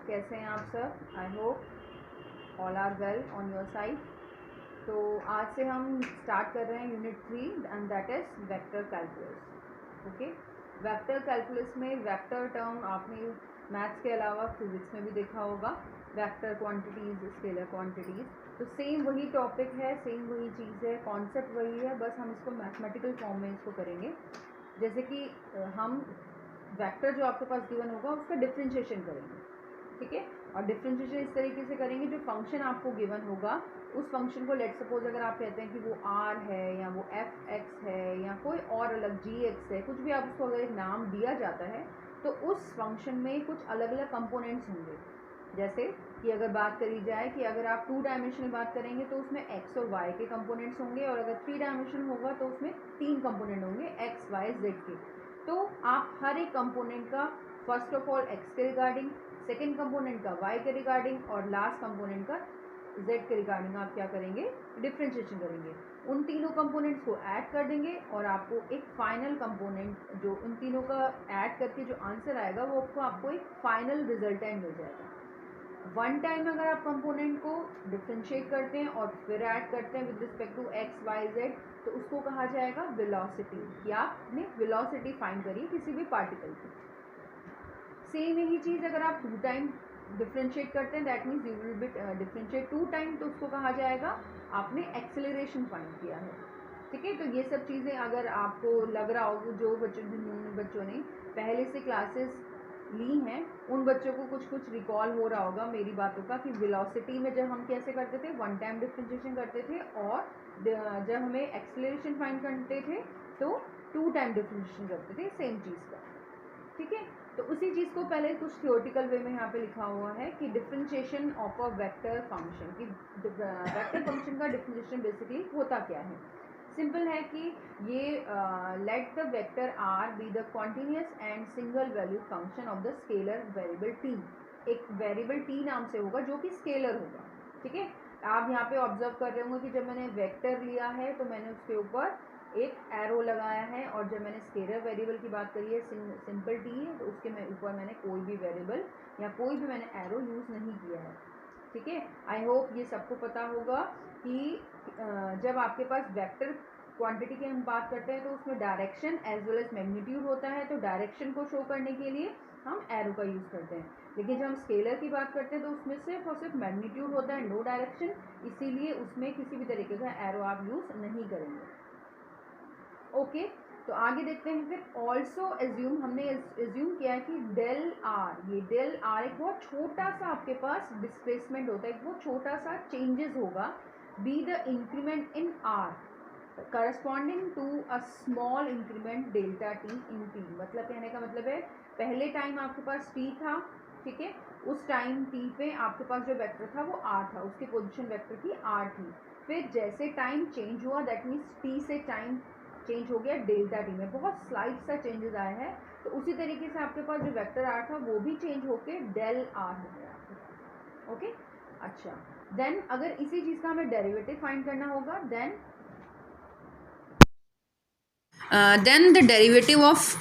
कैसे हैं आप सब? I hope all are well on your side. तो आज से हम स्टार्ट कर रहे हैं unit 3 and that is vector calculus. Okay, vector calculus में वेक्टर टर्म आपने मैथ्स के अलावा फिजिक्स में भी देखा होगा, वेक्टर क्वांटिटीज़, स्केलर क्वांटिटीज़। तो सेम वही टॉपिक है, सेम वही चीज़ है, कॉन्सेप्ट वही है, बस हम इसको मैथमेटिकल फॉर्म में इसको करेंगे। जैसे कि हम वेक्टर जो आपके पास गिवन होगा उसका डिफ्रेंशिएशन करेंगे, ठीक है। और डिफ्रेंशिएशन इस तरीके से करेंगे, जो फंक्शन आपको गिवन होगा उस फंक्शन को लेट सपोज अगर आप कहते हैं कि वो आर है या वो एफ एक्स है या कोई और अलग जी एक्स है, कुछ भी आप उसको अगर एक नाम दिया जाता है तो उस फंक्शन में कुछ अलग अलग कंपोनेंट्स होंगे। जैसे कि अगर बात करी जाए कि अगर आप 2 डायमेंशनल बात करेंगे तो उसमें एक्स और वाई के कंपोनेंट्स होंगे, और अगर 3 डायमेंशनल होगा तो उसमें 3 कंपोनेंट होंगे एक्स वाई जेड के। तो आप हर एक कंपोनेंट का फर्स्ट ऑफ ऑल एक्स के रिगार्डिंग, सेकेंड कंपोनेंट का वाई के रिगार्डिंग और लास्ट कंपोनेंट का जेड के रिगार्डिंग आप क्या करेंगे, डिफ्रेंशिएशन करेंगे। उन तीनों कंपोनेंट्स को ऐड कर देंगे और आपको एक फाइनल कंपोनेंट जो उन तीनों का ऐड करके जो आंसर आएगा वो आपको एक फाइनल रिजल्टेंट मिल जाएगा। वन टाइम अगर आप कंपोनेंट को डिफ्रेंशिएट करते हैं और फिर ऐड करते हैं with respect to x y z तो उसको कहा जाएगा वेलोसिटी, या आपने वेलोसिटी फाइंड करी किसी भी पार्टिकल की। सेम यही चीज़ अगर आप 2 टाइम डिफ्रेंशिएट करते हैं, that means you will be differentiate 2 time, तो उसको कहा जाएगा आपने एक्सेलरेशन फाइंड किया है, ठीक है। तो ये सब चीज़ें अगर आपको लग रहा हो, जो बच्चों ने पहले से क्लासेस ली हैं उन बच्चों को कुछ कुछ रिकॉल हो रहा होगा मेरी बातों का, कि वेलोसिटी में जब हम कैसे करते थे, 1 टाइम डिफ्रेंशिएशन करते थे, और जब हमें एक्सेलरेशन फाइंड करते थे तो 2 टाइम डिफ्रेंशिएशन करते थे सेम चीज़ का, ठीक है। तो उसी चीज़ को पहले कुछ थियोरेटिकल वे में यहाँ पे लिखा हुआ है कि differentiation of a vector function, कि वेक्टर फंक्शन का डिफ्रेंशिएशन बेसिकली होता क्या है। सिंपल है कि ये let the vector R be the continuous and single value function of the scalar variable T. एक वेरिएबल टी नाम से होगा जो कि स्केलर होगा, ठीक है। आप यहाँ पे ऑब्जर्व कर रहे होंगे कि जब मैंने वेक्टर लिया है तो मैंने उसके ऊपर एक एरो लगाया है, और जब मैंने स्केलर वेरिएबल की बात करी है, सिंपल टी है, तो उसके ऊपर मैंने कोई भी वेरिएबल या कोई भी मैंने एरो यूज़ नहीं किया है, ठीक है। आई होप ये सबको पता होगा कि जब आपके पास वेक्टर क्वांटिटी की हम बात करते हैं तो उसमें direction as well as magnitude होता है, तो डायरेक्शन को शो करने के लिए हम एरो का यूज़ करते हैं। लेकिन जब हम स्केलर की बात करते हैं तो उसमें सिर्फ और सिर्फ मैग्नीट्यूड होता है, नो डायरेक्शन, इसीलिए उसमें किसी भी तरीके का एरो आप यूज़ नहीं करेंगे। ओके, तो आगे देखते हैं। फिर ऑल्सो एज्यूम, हमने एज्यूम किया है कि डेल आर, ये डेल आर एक बहुत छोटा सा आपके पास डिस्प्लेसमेंट होता है, एक बहुत छोटा सा चेंजेस होगा, be the increment in r corresponding to a small increment delta t in t. मतलब कहने का मतलब है पहले टाइम आपके पास टी था, ठीक है, उस टाइम टी पे आपके पास जो वेक्टर था वो आर था, उसकी पोजीशन वेक्टर की आर थी। फिर जैसे टाइम चेंज हुआ, दैट मीन्स टी से टाइम चेंज हो गया डेल्टा टी में, बहुत स्लाइट सा चेंजेस आया है, तो उसी तरीके से आपके पास जो वेक्टर आर था वो भी चेंज होके डेल आर हो गया आपके पास। ओके, अच्छा, देन अगर इसी चीज़ का हमें डेरिवेटिव फाइंड करना होगा, then the derivative of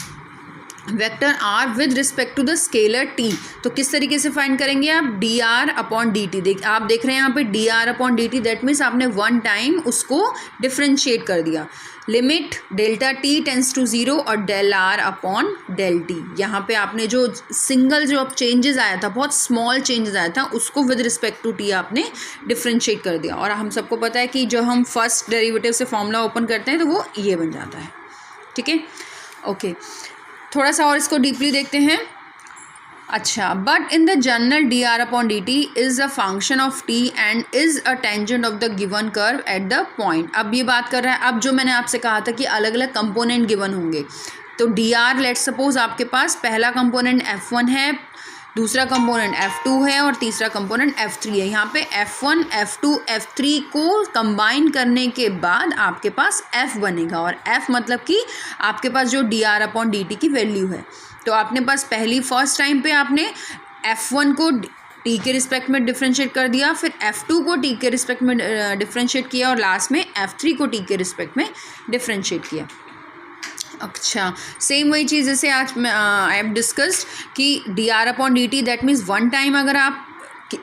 vector r with respect to the scalar t, तो किस तरीके से फाइंड करेंगे आप, d r upon d t. आप देख रहे हैं यहाँ पे d r upon d t, that means आपने 1 टाइम उसको डिफ्रेंशिएट कर दिया। Limit delta t tends to 0 और del r upon del t. यहाँ पे आपने जो सिंगल जो अब चेंजेस आया था, बहुत स्मॉल चेंजेस आया था, उसको विद रिस्पेक्ट टू टी आपने डिफ्रेंशिएट कर दिया। और हम सबको पता है कि जो हम फर्स्ट डेरिवेटिव से फॉर्मूला ओपन करते हैं तो वो ये बन जाता है, ठीक है। ओके, थोड़ा सा और इसको डीपली देखते हैं। अच्छा, but in the general D r upon d T is a function of T and is a tangent of the given curve at the point. अब ये बात कर रहा है, अब जो मैंने आपसे कहा था कि अलग अलग कंपोनेंट गिवन होंगे, तो डी आर लेट सपोज आपके पास पहला कंपोनेंट F1 है, दूसरा कंपोनेंट F2 है और तीसरा कंपोनेंट F3 है। यहाँ पे F1, F2, F3 को कंबाइन करने के बाद आपके पास F बनेगा, और F मतलब कि आपके पास जो D r upon d T की वैल्यू है। तो आपने पास फर्स्ट टाइम पे आपने F1 को टी के रिस्पेक्ट में डिफ्रेंशिएट कर दिया, फिर F2 को टी के रिस्पेक्ट में डिफ्रेंशिएट किया, और लास्ट में F3 को टी के रिस्पेक्ट में डिफ्रेंशिएट किया। अच्छा, सेम वही चीज़ जैसे आज आई हैव डिस्कस्ड कि dr/dt that means one time अगर आप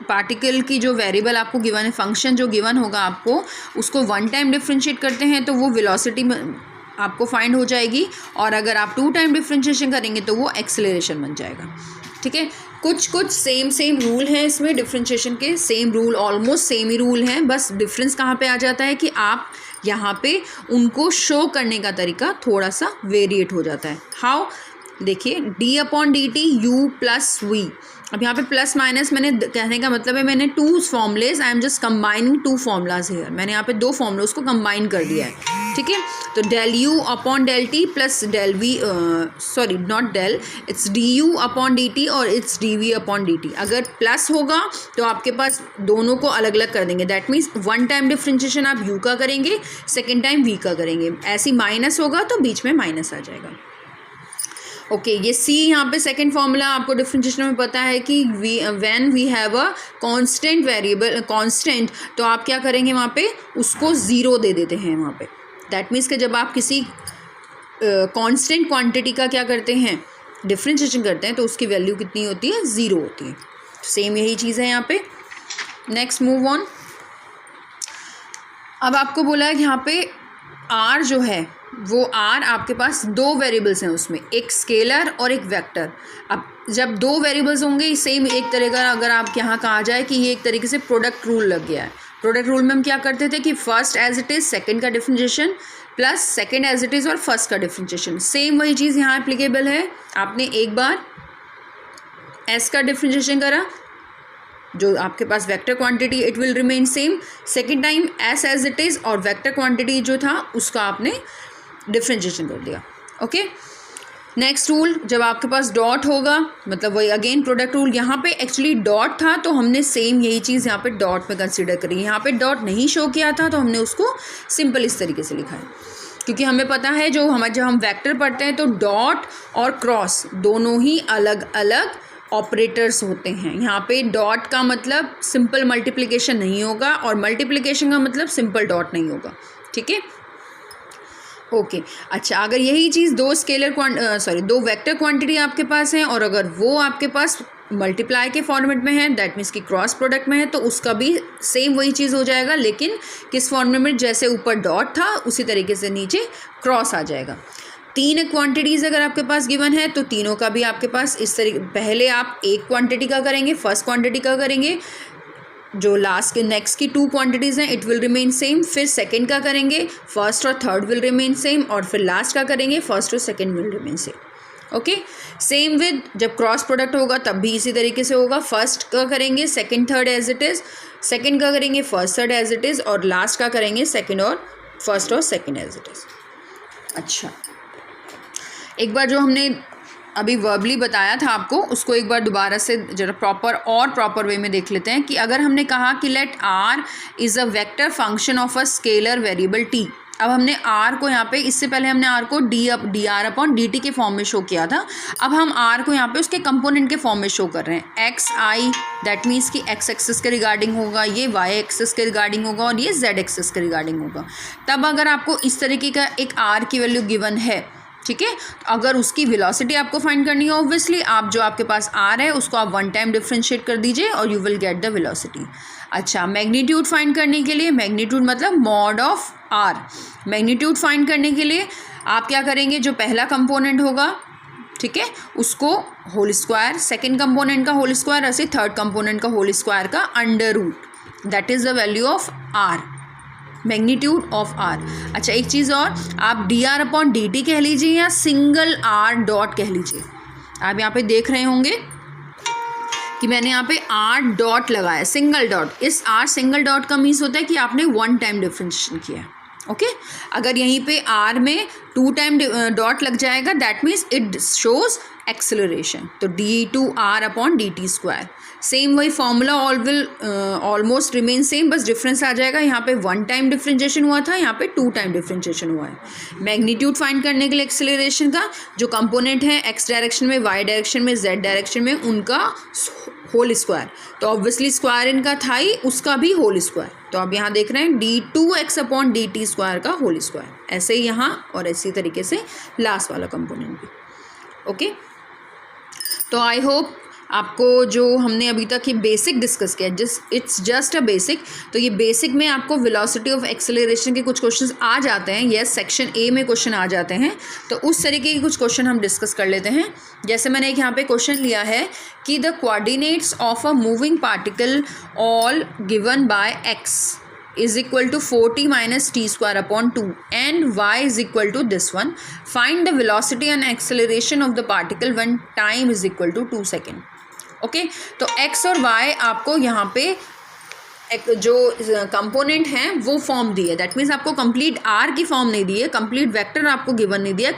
पार्टिकल की जो वेरिएबल आपको गिवन है, फंक्शन जो गिवन होगा आपको, उसको वन टाइम डिफ्रेंशिएट करते हैं तो वो वेलोसिटी आपको फाइंड हो जाएगी, और अगर आप टू टाइम डिफ्रेंशिएशन करेंगे तो वो एक्सेलरेशन बन जाएगा। ठीक है, कुछ सेम रूल हैं इसमें डिफ्रेंशिएशन के, सेम रूल, ऑलमोस्ट सेम ही रूल हैं, बस डिफरेंस कहाँ पे आ जाता है कि आप यहाँ पे उनको शो करने का तरीका थोड़ा सा वेरिएट हो जाता है। हाउ, देखिए d/dt u प्लस वी। अब यहाँ पे प्लस माइनस मैंने कहने का मतलब है मैंने two formulae, I am just combining two formulas here, मैंने यहाँ पे दो फॉर्मूलोज को कंबाइन कर दिया है। ठीक है, तो del u upon del t plus del v, sorry not del, it's d u upon d t और it's d v upon d t. अगर प्लस होगा तो आपके पास दोनों को अलग अलग कर देंगे, that means one time differentiation आप यू का करेंगे, सेकेंड टाइम वी का करेंगे। ऐसी माइनस होगा तो बीच में माइनस आ जाएगा। ओके, ये सी यहाँ पे सेकंड फॉर्मूला आपको डिफरेंशिएशन में पता है कि when we have a constant variable, constant, तो आप क्या करेंगे वहाँ पे उसको ज़ीरो दे देते हैं वहाँ पे। दैट मीन्स कि जब आप किसी कांस्टेंट क्वांटिटी का क्या करते हैं, डिफरेंशिएशन करते हैं, तो उसकी वैल्यू कितनी होती है, ज़ीरो होती है। सेम यही चीज़ है यहाँ पे। Next move on. अब आपको बोला है कि यहाँ पे आर जो है वो आर आपके पास दो वेरिएबल्स हैं, उसमें एक स्केलर और एक वेक्टर। अब जब दो वेरिएबल्स होंगे सेम एक तरह का, अगर आप यहाँ कहा जाए कि ये एक तरीके से प्रोडक्ट रूल लग गया है। प्रोडक्ट रूल में हम क्या करते थे कि first as it is second का differentiation plus second as it is और फर्स्ट का डिफरेंशिएशन। सेम वही चीज़ यहाँ एप्लीकेबल है। आपने एक बार एस का डिफरेंशिएशन करा, जो आपके पास vector quantity it will remain same, second time s as it is और वेक्टर क्वांटिटी जो था उसका आपने डिफ्रेंशिएशन कर दिया। ओके, नेक्स्ट रूल, जब आपके पास डॉट होगा, मतलब वही अगेन प्रोडक्ट रूल, यहाँ पे एक्चुअली डॉट था तो हमने सेम यही चीज़ यहाँ पे डॉट में कंसीडर करी। यहाँ पे डॉट नहीं शो किया था तो हमने उसको सिंपल इस तरीके से लिखा है, क्योंकि हमें पता है जब हम वेक्टर पढ़ते हैं तो डॉट और क्रॉस दोनों ही अलग अलग ऑपरेटर्स होते हैं। यहाँ पे डॉट का मतलब सिंपल मल्टीप्लिकेशन नहीं होगा और मल्टीप्लिकेशन का मतलब सिंपल डॉट नहीं होगा। ठीक है, ओके। अच्छा, अगर यही चीज़ दो वेक्टर क्वांटिटी आपके पास हैं और अगर वो आपके पास मल्टीप्लाई के फॉर्मेट में है, दैट मीन्स कि क्रॉस प्रोडक्ट में है, तो उसका भी सेम वही चीज़ हो जाएगा, लेकिन किस फॉर्मेट में, जैसे ऊपर डॉट था उसी तरीके से नीचे क्रॉस आ जाएगा। तीन क्वांटिटीज़ अगर आपके पास गिवन है तो तीनों का भी आपके पास इस तरीके, पहले आप एक क्वांटिटी का करेंगे, फर्स्ट क्वांटिटी का करेंगे, जो लास्ट के नेक्स्ट की टू क्वांटिटीज़ हैं इट विल रिमेन सेम, फिर सेकंड का करेंगे, फर्स्ट और थर्ड विल रिमेन सेम, और फिर लास्ट का करेंगे, फर्स्ट और second will remain same. Okay, same with जब क्रॉस प्रोडक्ट होगा तब भी इसी तरीके से होगा, फर्स्ट का करेंगे second third as it is, second का करेंगे first third as it is, और लास्ट का करेंगे सेकंड और फर्स्ट और सेकंड एज इट इज़। अच्छा, एक बार जो हमने अभी वर्बली बताया था आपको, उसको एक बार दोबारा से जरा प्रॉपर वे में देख लेते हैं कि अगर हमने कहा कि let r is a vector function of a scalar variable t. अब हमने आर को यहाँ पे, इससे पहले हमने आर को D r upon d T के फॉर्म में शो किया था, अब हम आर को यहाँ पे उसके कंपोनेंट के फॉर्म में शो कर रहे हैं। एक्स आई, दैट मीन्स कि एक्स एक्सिस के रिगार्डिंग होगा, ये वाई एक्सिस के रिगार्डिंग होगा और ये जेड एक्सिस के रिगार्डिंग होगा। तब अगर आपको इस तरीके का एक आर की वैल्यू गिवन है, ठीक है, अगर उसकी वेलोसिटी आपको फाइंड करनी है, ऑब्वियसली आप जो आपके पास आर है उसको आप वन टाइम डिफ्रेंशिएट कर दीजिए और you will get the velocity. अच्छा, मैग्नीट्यूड फाइंड करने के लिए, मैग्नीट्यूड मतलब mod of r, magnitude find करने के लिए आप क्या करेंगे, जो पहला कंपोनेंट होगा, ठीक है, उसको होल स्क्वायर, सेकेंड कंपोनेंट का होल स्क्वायर, ऐसे थर्ड कंपोनेंट का होल स्क्वायर का under root, that is the value of r, magnitude of r. अच्छा, एक चीज़ और, आप d r upon d t कह लीजिए या सिंगल आर डॉट कह लीजिए। आप यहाँ पे देख रहे होंगे कि मैंने यहाँ पे आर डॉट लगाया, सिंगल डॉट। इस आर सिंगल डॉट का मीन्स होता है कि आपने वन टाइम डिफ्रेंशिएशन किया है। ओके, अगर यहीं पे आर में टू टाइम डॉट लग जाएगा, that means it shows acceleration, तो d two r upon d t square. Same वही फॉर्मूला ऑलमोस्ट रिमेन सेम, बस डिफरेंस आ जाएगा, यहाँ पे वन टाइम डिफ्रेंशिएशन हुआ था, यहाँ पे टू टाइम डिफ्रेंशिएशन हुआ है। मैग्नीट्यूड फाइंड करने के लिए एक्सेलरेशन का जो कंपोनेंट है एक्स डायरेक्शन में, वाई डायरेक्शन में, जेड डायरेक्शन में, उनका होल स्क्वायर, तो ऑब्वियसली स्क्वायर इनका था ही, उसका भी होल स्क्वायर। तो आप यहाँ देख रहे हैं d2x/dt² का होल स्क्वायर, ऐसे ही यहाँ और इसी तरीके से लास्ट वाला कंपोनेंट भी। ओके, तो आई होप आपको जो हमने अभी तक ये बेसिक डिस्कस किया, इट्स जस्ट अ बेसिक, तो ये बेसिक में आपको वेलोसिटी ऑफ एक्सेलरेशन के कुछ क्वेश्चंस आ जाते हैं, यस सेक्शन ए में क्वेश्चन आ जाते हैं, तो उस तरीके के कुछ क्वेश्चन हम डिस्कस कर लेते हैं। जैसे मैंने एक यहाँ पे क्वेश्चन लिया है कि the coordinates of a moving particle all given by x is equal to 40 minus t² /2 and y is equal to this one. Find the velocity and acceleration of the particle when time is equal to 2 seconds. Okay, तो x और y आपको यहाँ पे जो component हैं वो form दी है, that means आपको कंप्लीट आर की फॉर्म नहीं दी है, कंप्लीट वेक्टर आपको गिवन नहीं दिया,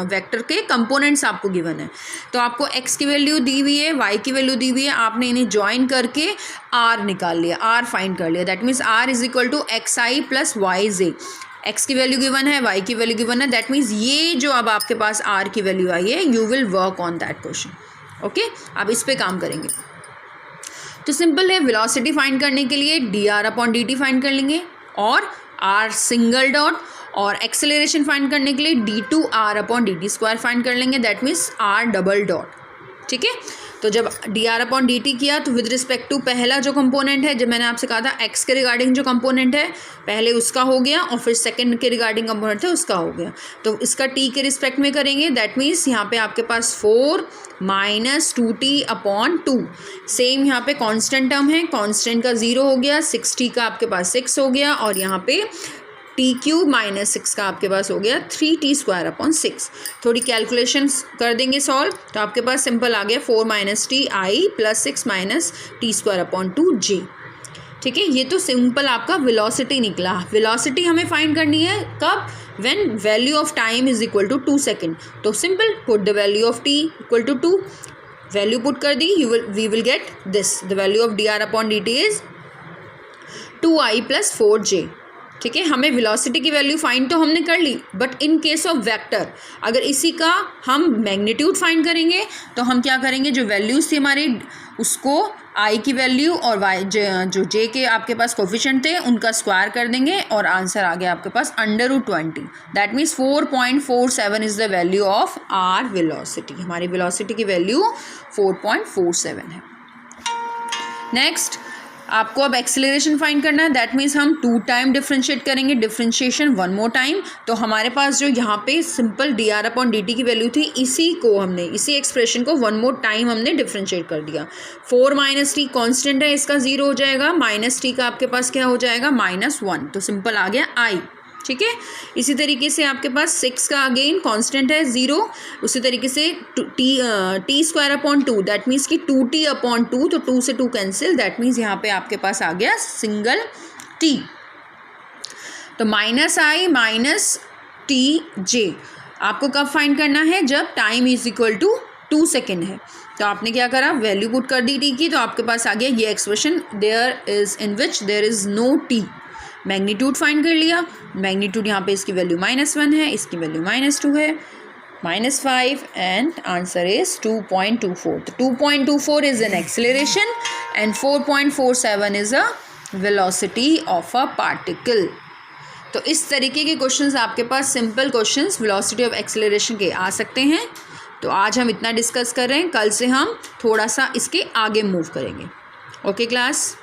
वेक्टर के कंपोनेंट्स आपको गिवन है। तो आपको x की वैल्यू दी हुई है, y की वैल्यू दी हुई है, आपने इन्हें ज्वाइन करके r निकाल लिया, r फाइंड कर लिया, that means r is equal to xi plus yj। x की वैल्यू गिवन है, y की वैल्यू गिवन है, दैट मीन्स ये जो अब आपके पास r की वैल्यू आई है, you will work on that question. Okay, आप इस पे काम करेंगे। तो सिंपल है, वेलोसिटी फाइंड करने के लिए dr/dt फाइंड कर लेंगे और r सिंगल डॉट, और एक्सेलरेशन फाइंड करने के लिए d2r/dt² फाइंड कर लेंगे, that means r double dot. ठीक है, तो जब dr/dt किया तो विद रिस्पेक्ट टू पहला जो कंपोनेंट है, जब मैंने आपसे कहा था x के रिगार्डिंग जो कंपोनेंट है पहले उसका हो गया और फिर सेकंड के रिगार्डिंग कंपोनेंट है उसका हो गया, तो इसका t के रिस्पेक्ट में करेंगे, दैट मीन्स यहाँ पे आपके पास 4 - 2t/2। सेम यहाँ पे कांस्टेंट टर्म है, कांस्टेंट का 0 हो गया, 6t का आपके पास 6 हो गया, और यहाँ पे t³ - 6 का आपके पास हो गया 3t² / 6। थोड़ी कैलकुलेशन कर देंगे सॉल्व, तो आपके पास सिंपल आ गया 4 - ti + 6 - t² / 2j। ठीक है, ये तो सिंपल आपका वेलोसिटी निकला। वेलोसिटी हमें फाइंड करनी है कब, when value of time is equal to 2 second. तो simple put the value of t equal to 2, value put कर दी, we will get this, the value of dr/dt is 2i + 4j। ठीक है, हमें वेलोसिटी की वैल्यू फाइंड तो हमने कर ली, but in case of vector अगर इसी का हम मैग्नीट्यूड फाइंड करेंगे तो हम क्या करेंगे, जो वैल्यूज थी हमारी उसको i की वैल्यू और y जो j के आपके पास कोफिशिएंट थे उनका स्क्वायर कर देंगे और आंसर आ गया आपके पास √20। That means 4.47 is the value of r velocity. हमारी वेलोसिटी की वैल्यू 4.47 है। नेक्स्ट आपको अब एक्सेलरेशन फाइंड करना है, दैट मीन्स हम 2 टाइम डिफ्रेंशिएट करेंगे, डिफ्रेंशिएशन 1 मोर टाइम। तो हमारे पास जो यहाँ पे सिंपल dr/dt की वैल्यू थी, इसी एक्सप्रेशन को 1 मोर टाइम हमने डिफ्रेंशिएट कर दिया। 4 - t कांस्टेंट है, इसका 0 हो जाएगा, -t का आपके पास क्या हो जाएगा -1, तो सिंपल आ गया i। ठीक है, इसी तरीके से आपके पास 6 का अगेन कांस्टेंट है 0, उसी तरीके से t² / 2, दैट मीन्स कि 2t/2, तो 2 से 2 कैंसिल, दैट मीन्स यहाँ पे आपके पास आ गया सिंगल t। तो -i - tj आपको कब फाइंड करना है, जब time is equal to 2 second है। तो आपने क्या करा, वैल्यू पुट कर दी t की, तो आपके पास आ गया ये expression, there is in which there is no t। Magnitude find कर लिया, मैग्नीट्यूड यहाँ पे इसकी वैल्यू -1 है, इसकी वैल्यू -2 है, -5, एंड आंसर इज 2.24। तो 2.24 is an acceleration and 4.47 is a velocity of a particle. तो इस तरीके के क्वेश्चंस आपके पास simple questions velocity of acceleration के आ सकते हैं। तो आज हम इतना डिस्कस कर रहे हैं, कल से हम थोड़ा सा इसके आगे मूव करेंगे। Okay class.